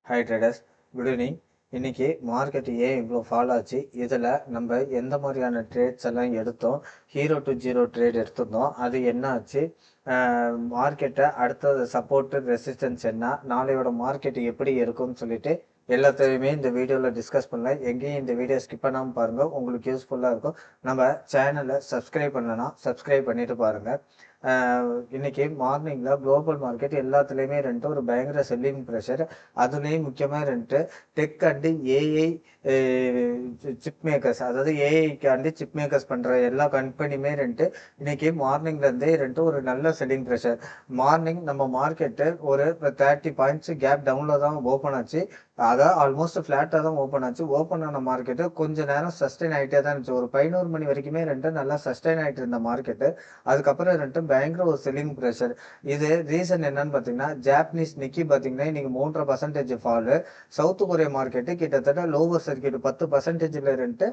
Hi traders, good evening. இன்னைக்கு market ஏன் இவ்வளோ ஃபால் ஆச்சு, இதில் நம்ம எந்த மாதிரியான ட்ரேட்ஸ் எல்லாம் எடுத்தோம், ஹீரோ டு ஜீரோ ட்ரேட் எடுத்திருந்தோம், அது என்ன ஆச்சு, மார்க்கெட்டை அடுத்தது சப்போர்ட் ரெசிஸ்டன்ஸ் என்ன, நாளையோட மார்க்கெட் எப்படி இருக்கும்னு சொல்லிட்டு எல்லாத்தையுமே இந்த வீடியோவில் டிஸ்கஸ் பண்ணலாம். எங்கேயும் இந்த வீடியோ ஸ்கிப் பண்ணாமல் பாருங்கள், உங்களுக்கு யூஸ்ஃபுல்லாக இருக்கும். நம்ம சேனலை சப்ஸ்கிரைப் பண்ணலன்னா சப்ஸ்கிரைப் பண்ணிட்டு பாருங்கள். இன்னைக்கு மார்னிங்ல குளோபல் மார்க்கெட் எல்லாத்துலேயுமே ஒரு பயங்கர செல்லிங் ப்ரெஷர். அதுலேயும் முக்கியமாக tech and AI chip makers, அதாவது ஏஐக்காண்டி சிப் மேக்கர்ஸ் பண்ணுற எல்லா கம்பெனியுமே இன்னைக்கு மார்னிங்லேருந்தே ஒரு நல்ல செல்லிங் ப்ரெஷர். மார்னிங் நம்ம மார்க்கெட்டு ஒரு 30 பாயிண்ட்ஸ் கேப் டவுனில் தான் ஓப்பன் ஆச்சு. அதான் ஆல்மோஸ்ட் ஃப்ளாட்டாக தான் ஓப்பன் ஆச்சு. ஓப்பன் ஆன மார்க்கெட்டு கொஞ்ச நேரம் சஸ்டெயின் ஆகிட்டே தான் இருந்துச்சு. ஒரு 11 மணி வரைக்குமே நல்லா சஸ்டெயின் ஆகிட்டு இருந்த மார்க்கெட்டு. அதுக்கப்புறம் பயங்கர ஒரு செல்லிங் ப்ரெஷர். இது ரீசன் என்னன்னு பார்த்தீங்கன்னா, ஜாப்பனீஸ் நிக்கி பார்த்தீங்கன்னா இன்னைக்கு 3.5% ஃபாலு. சவுத் கொரியா மார்க்கெட்டு கிட்டத்தட்ட லோவர் சர்க்கியூட் 10%ல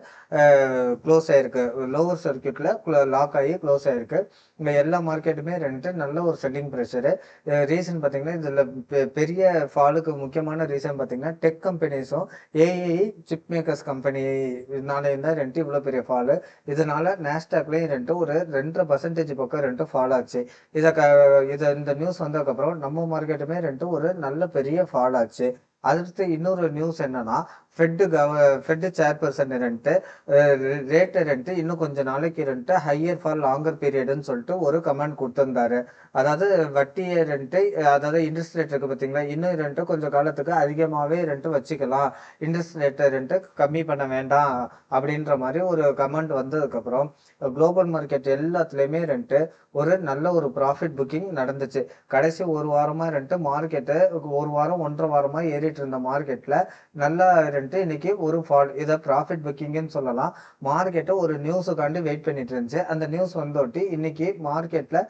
க்ளோஸ் ஆயிருக்கு. லோவர் சர்க்கியூட்ல லாக் ஆகி க்ளோஸ் ஆயிருக்கு. இங்க எல்லா மார்க்கெட்டுமே நல்ல ஒரு செல்லிங் ப்ரெஷரு. ரீசன் பார்த்தீங்கன்னா, இதுல பெரிய ஃபாலுக்கு முக்கியமான ரீசன் பார்த்தீங்கன்னா, டெக் கம்பெனிஸும் ஏஐ சிப் மேக்கர்ஸ் கம்பெனினால தான் இவ்வளோ பெரிய ஃபாலு. இதனால நேஸ்டாக்லேயும் ஒரு 2.5% பக்கம் ஃபால் ஆச்சு. இந்த நியூஸ் வந்ததுக்கப்புறம் நம்ம மார்க்கெட்டுமே ஒரு நல்ல பெரிய ஃபால் ஆச்சு. அடுத்து இன்னொரு நியூஸ் என்னன்னா, ஃபெட் சேர்பர்சன் ரேட்டு இன்னும் கொஞ்ச நாளைக்கு ஹையர் ஃபார் லாங்கர் பீரியட்னு சொல்லிட்டு ஒரு கமெண்ட் கொடுத்திருந்தாரு. அதாவது வட்டியை அதாவது இன்ட்ரெஸ்ட் ரேட் இருக்கு பார்த்தீங்களா, இன்னும் கொஞ்சம் காலத்துக்கு அதிகமாகவே வச்சுக்கலாம், இன்ட்ரெஸ்ட் ரேட்டை கம்மி பண்ண வேண்டாம் அப்படின்ற மாதிரி ஒரு கமெண்ட் வந்ததுக்கப்புறம் குளோபல் மார்க்கெட் எல்லாத்துலேயுமே ஒரு நல்ல ஒரு ப்ராஃபிட் புக்கிங் நடந்துச்சு. கடைசி ஒரு வாரமா மார்க்கெட்டு ஒரு வாரம் 1.5 வாரமா ஏறிட்டு இருந்த மார்க்கெட்ல நல்லா இன்னைக்கு ஒரு ஃபால். இதை ப்ராஃபிட் புக்கிங்னு சொல்லலாம். மார்க்கெட்டை ஒரு நியூஸுக்காண்டி வெயிட் பண்ணிட்டு இருந்துச்சு. அந்த நியூஸ் வந்தோட்டி இன்னைக்கு மார்க்கெட்ல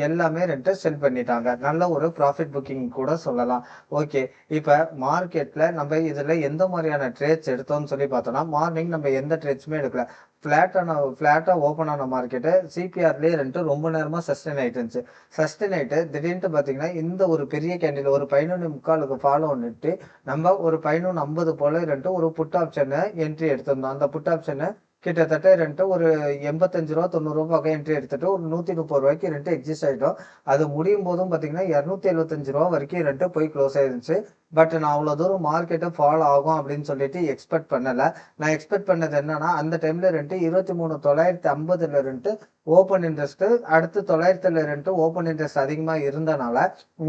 எல்லாமே செல் பண்ணிட்டாங்க. நல்ல ஒரு ப்ராஃபிட் புக்கிங் கூட சொல்லலாம். ஓகே, இப்ப மார்க்கெட்ல நம்ம இதுல எந்த மாதிரியான ட்ரேட்ஸ் எடுத்தோம்னு சொல்லி பார்த்தோம்னா, மார்னிங் நம்ம எந்த ட்ரேட்ஸுமே எடுக்கல. ஃபிளாட்டா ஓப்பன் ஆன மார்க்கெட்டு சிபிஆர்லேயே ரொம்ப நேரமா சஸ்டெயின் ஆயிட்டு இருந்துச்சு. சஸ்டெயின் ஆயிட்டு திடீர்னு பார்த்தீங்கன்னா, இந்த ஒரு பெரிய கேண்டில் ஒரு 11.25 ஃபாலோ பண்ணிட்டு நம்ம ஒரு 11.50 போல ஒரு புட் ஆப்ஷனை என்ட்ரி எடுத்திருந்தோம். அந்த புட் ஆப்ஷனை கிட்டத்தட்ட ஒரு 85 ரூபா 90 ரூபா பக்கம் என்ட்ரி எடுத்துட்டு ஒரு 130 ரூபாய்க்கு எக்ஸிஸ்ட் ஆகிட்டோம். அது முடியும் போதும் பார்த்தீங்கன்னா 275 ரூபா வரைக்கும் போய் க்ளோஸ் ஆயிருந்துச்சு. பட் நான் அவ்வளோ தூரம் மார்க்கெட்டு ஃபாலோ ஆகும் அப்படின்னு சொல்லிட்டு எக்ஸ்பெக்ட் பண்ணலை. நான் எக்ஸ்பெக்ட் பண்ணது என்னன்னா, அந்த டைம்ல 23,950 ஓப்பன் இன்ட்ரெஸ்ட், அடுத்து 900 ஓப்பன் இன்ட்ரெஸ்ட் அதிகமாக இருந்தனால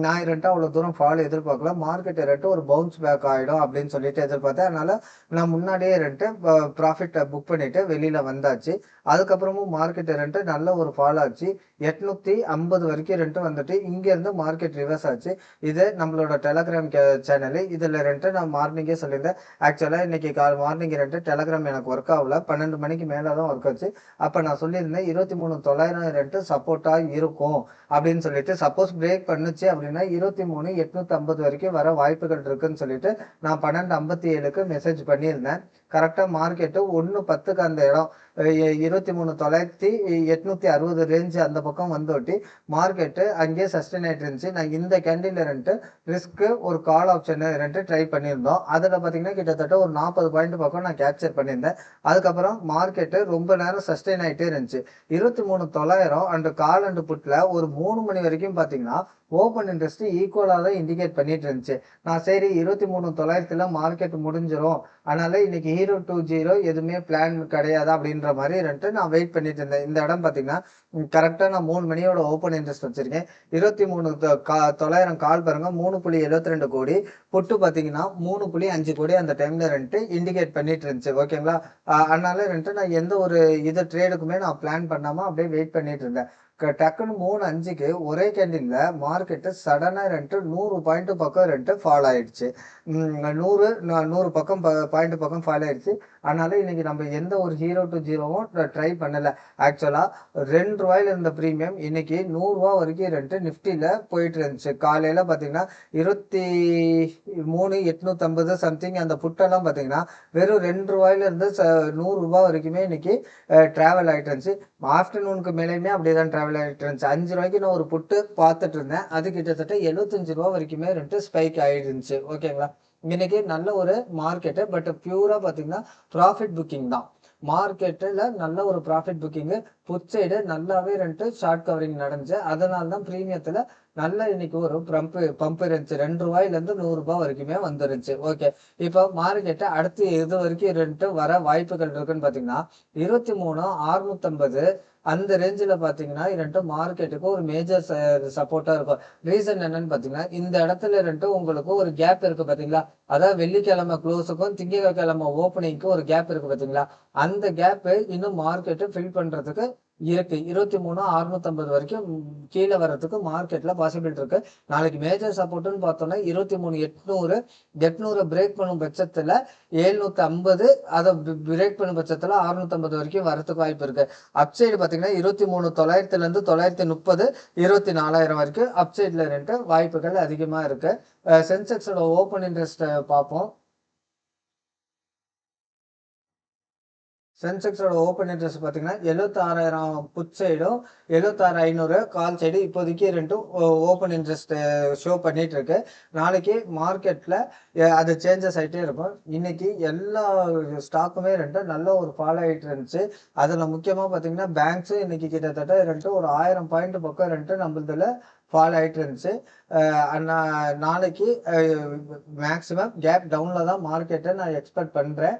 நான் அவ்வளோ தூரம் ஃபாலோ எதிர்பார்க்கல. மார்க்கெட் ஒரு பவுன்ஸ் பேக் ஆகிடும் அப்படின்னு சொல்லிட்டு எதிர்பார்த்தேன். அதனால நான் முன்னாடியே ப்ராஃபிட் புக் பண்ணிட்டு வெளியில வந்தாச்சு. அதுக்கப்புறமும் மார்க்கெட் நல்ல ஒரு ஃபால் ஆச்சு. 850 வரைக்கும் வந்துட்டு இங்க இருந்து மார்க்கெட் ரிவர்ஸ் ஆச்சு. இது நம்மளோட டெலகிராம் சேனல். இதுல நான் மார்னிங்கே சொல்லியிருந்தேன். ஆக்சுவலா இன்னைக்கு மார்னிங் டெலகிராம் எனக்கு ஒர்க் ஆகல. 12 மணிக்கு மேலதான் ஒர்க் ஆச்சு. அப்ப நான் சொல்லியிருந்தேன் 23,900 சப்போர்ட்டா இருக்கும் அப்படின்னு சொல்லிட்டு, சப்போஸ் பிரேக் பண்ணுச்சு அப்படின்னா 23,850 வரைக்கும் வர வாய்ப்புகள் இருக்குன்னு சொல்லிட்டு நான் 12:57க்கு மெசேஜ் பண்ணியிருந்தேன். கரெக்டா மார்க்கெட்டு 1:10க்கு அந்த இடம் 23,860 ரேஞ்சு அந்த பக்கம் வந்தோட்டி மார்க்கெட்டு அங்கேயே சஸ்டெயின் ஆயிட்டு இருந்துச்சு. நான் இந்த கேண்டில் ரிஸ்க்கு ஒரு கால் ஆப்ஷன் ட்ரை பண்ணியிருந்தோம். அதில் பார்த்தீங்கன்னா கிட்டத்தட்ட ஒரு 40 பாயிண்ட் பக்கம் நான் கேப்சர் பண்ணியிருந்தேன். அதுக்கப்புறம் மார்க்கெட்டு ரொம்ப நேரம் சஸ்டெயின் ஆகிட்டே இருந்துச்சு. 23,900 அண்ட் கால் அண்ட் புட்டில் ஒரு 3 மணி வரைக்கும் பார்த்தீங்கன்னா ஓப்பன் இன்ட்ரெஸ்ட் ஈக்குவலாக தான் இண்டிகேட் பண்ணிட்டு இருந்துச்சு. நான் சரி 23,900 மார்க்கெட் முடிஞ்சிடும், அதனால இன்னைக்கு ஹீரோ டு ஜீரோ எதுவுமே பிளான் கிடையாது அப்படின்ற மாதிரி நான் வெயிட் பண்ணிட்டு இருந்தேன். இந்த இடம் பார்த்தீங்கன்னா கரெக்டாக நான் 3 மணியோட ஓப்பன் இன்ட்ரெஸ்ட் வச்சிருக்கேன். 23,900 கால் பாருங்க 3.72 கோடி, புட்டு பார்த்தீங்கன்னா 3.5 கோடி அந்த டைம்ல இண்டிகேட் பண்ணிட்டு இருந்துச்சு. ஓகேங்களா, அதனால நான் எந்த ஒரு இது ட்ரேடுக்குமே நான் பிளான் பண்ணாம அப்படியே வெயிட் பண்ணிட்டு இருந்தேன். டக்குன்னு 3:05க்கு ஒரே கேண்டில்ல மார்க்கெட்டு சடனா 100 பாயிண்ட் பக்கம் ஃபால் ஆயிடுச்சு. 100 பக்கம் பாயிண்ட் பக்கம் ஃபால் ஆயிடுச்சு. அதனால இன்னைக்கு நம்ம எந்த ஒரு ஹீரோ டு ஜீரோவும் ட்ரை பண்ணல. ஆக்சுவலா ₹2 இருந்த பிரீமியம் இன்னைக்கு 100 ரூபா வரைக்கும் நிஃப்டில போயிட்டு இருந்துச்சு. காலையில பாத்தீங்கன்னா 23,850 சம்திங். அந்த புட்டெல்லாம் பாத்தீங்கன்னா வெறும் ₹2 இருந்து 100 ரூபாய் வரைக்குமே இன்னைக்கு டிராவல் ஆயிட்டு இருந்துச்சு. ஆஃப்டர்நூனுக்கு மேலேயுமே அப்படியேதான் டிராவல் ஆகிட்டு இருந்துச்சு. 5 ரூபாய்க்கு நான் ஒரு புட்டு பார்த்துட்டு இருந்தேன். அது கிட்டத்தட்ட 75 ரூபா வரைக்குமே ஸ்பைக் ஆகிட்டு இருந்துச்சு. ஓகேங்களா, இன்னைக்கு நல்ல ஒரு மார்க்கெட்டு, பட் பியூரா பார்த்தீங்கன்னா ப்ராஃபிட் புக்கிங் தான். மார்க்கெட்டில் நல்ல ஒரு ப்ராஃபிட் புக்கிங்கு, புட் சைடு நல்லாவே ஷார்ட் கவரிங் நடந்துச்சு. அதனால தான் ப்ரீமியத்தில் நல்ல இன்னைக்கு ஒரு பம்ப் இருந்துச்சு. ₹2லேருந்து ₹100 வரைக்குமே வந்துருந்துச்சு. ஓகே, இப்போ மார்க்கெட்டை அடுத்து எது வரைக்கும் வர வாய்ப்புகள் இருக்குன்னு பார்த்தீங்கன்னா 23,650 அந்த ரேஞ்சில் பார்த்தீங்கன்னா மார்க்கெட்டுக்கு ஒரு மேஜர் சப்போர்ட்டாக இருக்கும். ரீசன் என்னன்னு பார்த்தீங்கன்னா இந்த இடத்துல உங்களுக்கு ஒரு கேப் இருக்கு பார்த்தீங்களா, அதாவது வெள்ளிக்கிழமை க்ளோஸுக்கும் திங்கட்கிழமை ஓப்பனிங்க்கும் ஒரு கேப் இருக்கு பார்த்தீங்களா, அந்த கேப்பு இன்னும் மார்க்கெட்டு ஃபில் பண்ணுறதுக்கு இருக்கு. 23,650 வரைக்கும் கீழே வர்றதுக்கு மார்க்கெட்ல பாசிபிலிட்டி இருக்கு. நாளைக்கு மேஜர் சப்போர்ட்னு பார்த்தோம்னா 23,800 800 பிரேக் பண்ணும் பட்சத்துல 750 அதை பிரேக் பண்ணும் பட்சத்துல 650 வரைக்கும் வரதுக்கு வாய்ப்பு இருக்கு. அப்சைடு பாத்தீங்கன்னா 23,900 இருந்து 930 24,000 வரைக்கும் அப்சைட்ல வாய்ப்புகள் அதிகமா இருக்கு. சென்செக்ஸோட ஓப்பன் இன்ட்ரெஸ்ட் பார்ப்போம். சென்செக்ஸோட ஓப்பன் இன்ட்ரெஸ்ட் பார்த்தீங்கன்னா 76,000 புட் சைடும் 76,500 கால் சைடு இப்போதைக்கு ஓப்பன் இன்ட்ரெஸ்ட் ஷோ பண்ணிட்டு இருக்கு. நாளைக்கு மார்க்கெட்டில் அது சேஞ்சஸ் ஆகிட்டே இருக்கும். இன்னைக்கு எல்லா ஸ்டாக்குமே நல்ல ஒரு ஃபாலோ ஆகிட்டு இருந்துச்சு. அதில் முக்கியமாக பார்த்தீங்கன்னா பேங்க்ஸும் இன்னைக்கு கிட்டத்தட்ட ஒரு 1000 பாயிண்ட் பக்கம் நம்மளதுல ஃபாலோ ஆகிட்டு இருந்துச்சு. நாளைக்கு மேக்ஸிமம் கேப் டவுனில் தான் மார்க்கெட்டை நான் எக்ஸ்பெக்ட் பண்ணுறேன்.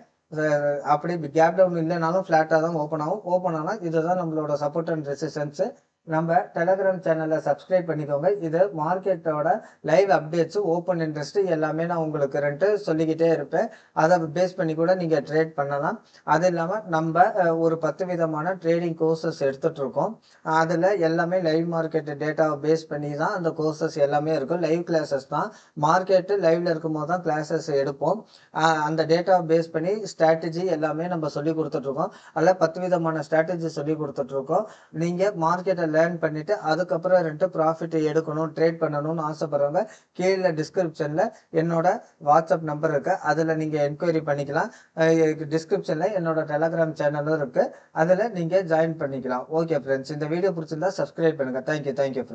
அப்படி கேப் டவுன் இல்லைனாலும் ஃப்ளாட்டாக தான் ஓப்பன் ஆனால் இதுதான் நம்மளோட சப்போர்ட் அண்ட் ரெசிஸ்டன்ஸு. நம்ம டெலகிராம் சேனலை சப்ஸ்கிரைப் பண்ணிக்கோங்க. இது மார்க்கெட்டோட லைவ் அப்டேட்ஸு, ஓப்பன் இன்ட்ரெஸ்ட் எல்லாமே நான் உங்களுக்கு சொல்லிக்கிட்டே இருப்பேன். அதை பேஸ் பண்ணி கூட நீங்கள் ட்ரேட் பண்ணலாம். அது இல்லாமல் நம்ம ஒரு 10 விதமான ட்ரேடிங் கோர்சஸ் எடுத்துகிட்ருக்கோம். அதில் எல்லாமே லைவ் மார்க்கெட் டேட்டாவை பேஸ் பண்ணி தான் அந்த கோர்சஸ் எல்லாமே இருக்கும். லைவ் கிளாஸஸ் தான். மார்க்கெட்டு லைவ்ல இருக்கும்போது தான் கிளாஸஸ் எடுப்போம். அந்த டேட்டாவை பேஸ் பண்ணி ஸ்ட்ராட்டஜி எல்லாமே நம்ம சொல்லி கொடுத்துட்ருக்கோம். அதில் 10 விதமான ஸ்ட்ராட்டஜி சொல்லி கொடுத்துட்ருக்கோம். நீங்கள் மார்க்கெட்டை லேர்ன் பண்ணிட்டு அதுக்கப்புறம் ப்ராஃபிட் எடுக்கணும், ட்ரேட் பண்ணணும்னு ஆசைப்படுறவங்க கீழே டிஸ்கிரிப்ஷனில் என்னோட வாட்ஸ்அப் நம்பர் இருக்கு, அதில் நீங்கள் என்கொயரி பண்ணிக்கலாம். டிஸ்கிரிப்ஷனில் என்னோட டெலகிராம் சேனலும் இருக்கு, அதில் நீங்கள் ஜாயின் பண்ணிக்கலாம். ஓகே ஃப்ரெண்ட்ஸ், இந்த வீடியோ பிடிச்சிருந்தா சப்ஸ்கிரைப் பண்ணுங்கள். Thank you friends.